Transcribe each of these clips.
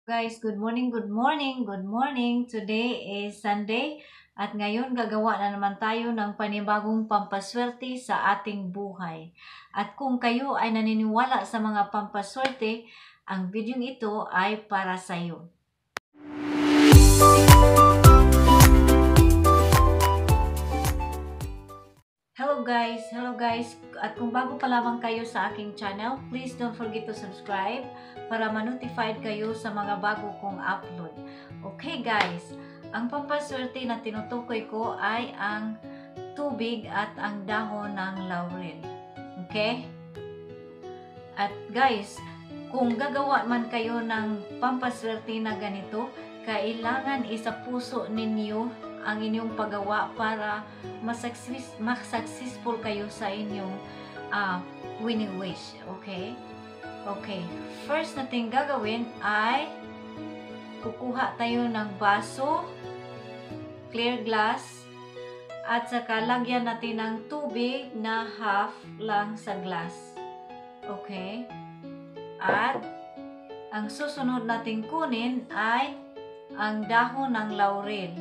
Guys, good morning, good morning, good morning. Today is Sunday at ngayon gagawa na naman tayo ng panibagong pampaswerte sa ating buhay. At kung kayo ay naniniwala sa mga pampaswerte, ang video ito ay para sa iyo. Hello guys, at kung bago pa lamang kayo sa aking channel, please don't forget to subscribe para ma-notified kayo sa mga bago kong upload. Okay guys, ang pampaswerte na tinutukoy ko ay ang tubig at ang dahon ng laurel. Okay? At guys, kung gagawa man kayo ng pampaswerte na ganito, kailangan isa puso ninyo ang inyong paggawa para mas-successful kayo sa inyong winning wish. Okay? Okay. First natin gagawin ay kukuha tayo ng baso, clear glass, at saka lagyan natin ng tubig na half lang sa glass. Okay? At ang susunod natin kunin ay ang dahon ng laurel.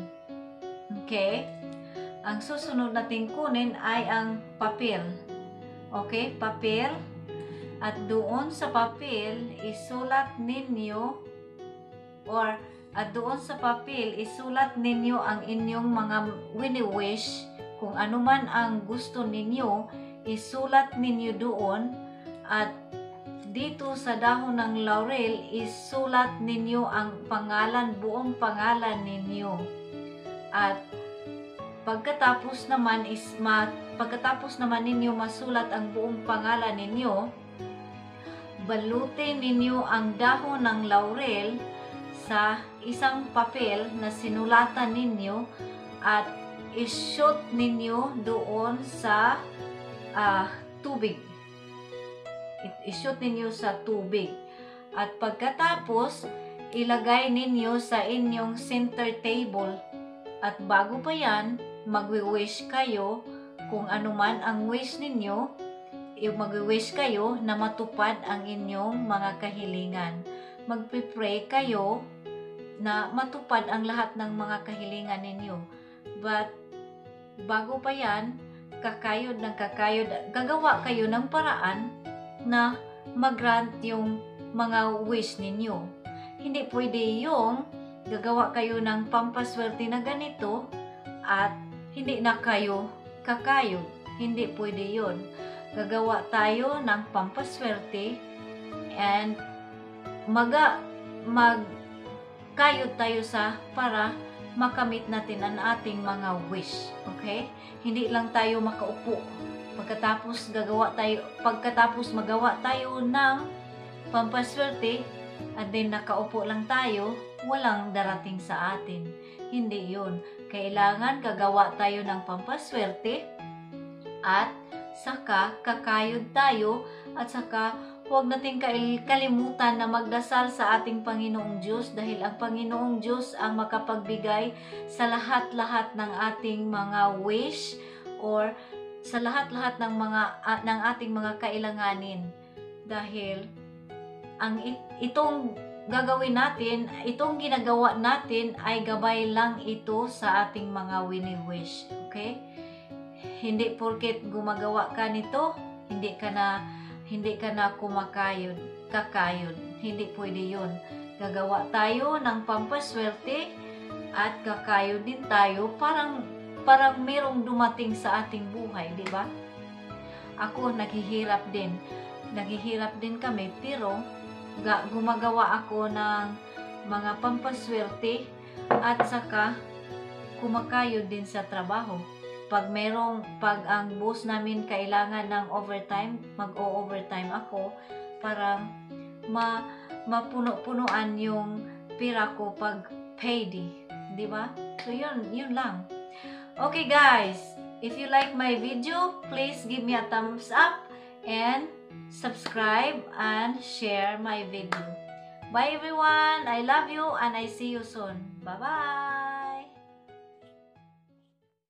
Okay? Ang susunod natin kunin ay ang papel. Okay? Papel. At doon sa papel, isulat ninyo ang inyong mga wini-wish. Kung ano man ang gusto ninyo, isulat ninyo doon. At dito sa dahon ng laurel, isulat ninyo ang pangalan, buong pangalan ninyo. At pagkatapos naman ninyo masulat ang buong pangalan ninyo, balutin ninyo ang dahon ng laurel sa isang papel na sinulatan ninyo at i-shoot ninyo doon sa tubig. I-shoot ninyo sa tubig. At pagkatapos, ilagay ninyo sa inyong center table. At bago pa yan, magwi-wish kayo kung ano man ang wish ninyo, magwi-wish kayo na matupad ang inyong mga kahilingan. Magpipray kayo na matupad ang lahat ng mga kahilingan ninyo. But bago pa yan, gagawa kayo ng paraan na mag-grant yung mga wish ninyo. Hindi pwede yung gagawa kayo ng pampaswerte na ganito at hindi na kayo kakayod. Hindi pwede yun. Gagawa tayo ng pampaswerte and magkayod tayo para makamit natin ang ating mga wish. Okay? Hindi lang tayo makaupo. Pagkatapos magawa tayo ng pampaswerte at then nakaupo lang tayo, walang darating sa atin. Hindi yun. Kailangan gagawa tayo ng pampaswerte at saka kakayod tayo at saka huwag natin kalimutan na magdasal sa ating Panginoong Diyos dahil ang Panginoong Diyos ang makapagbigay sa lahat-lahat ng ating mga wish or sa lahat-lahat ng ating mga kailanganin. Dahil itong ginagawa natin ay gabay lang ito sa ating mga wini-wish. Okay? Hindi porket gumagawa ka nito, hindi ka na kakayod. Hindi pwede yun. Gagawa tayo ng pampaswerte at kakayod din tayo, parang merong dumating sa ating buhay, di ba? Ako naghihirap din kami, pero gumagawa ako ng mga pampaswerte at saka kumakayod din sa trabaho. Pag ang boss namin kailangan ng overtime, mag-o-overtime ako para mapuno-punuan yung pira ko pag payday, di ba? So yun lang. Okay guys, if you like my video, please give me a thumbs up and subscribe and share my video. Bye everyone. I love you and I see you soon. Bye-bye.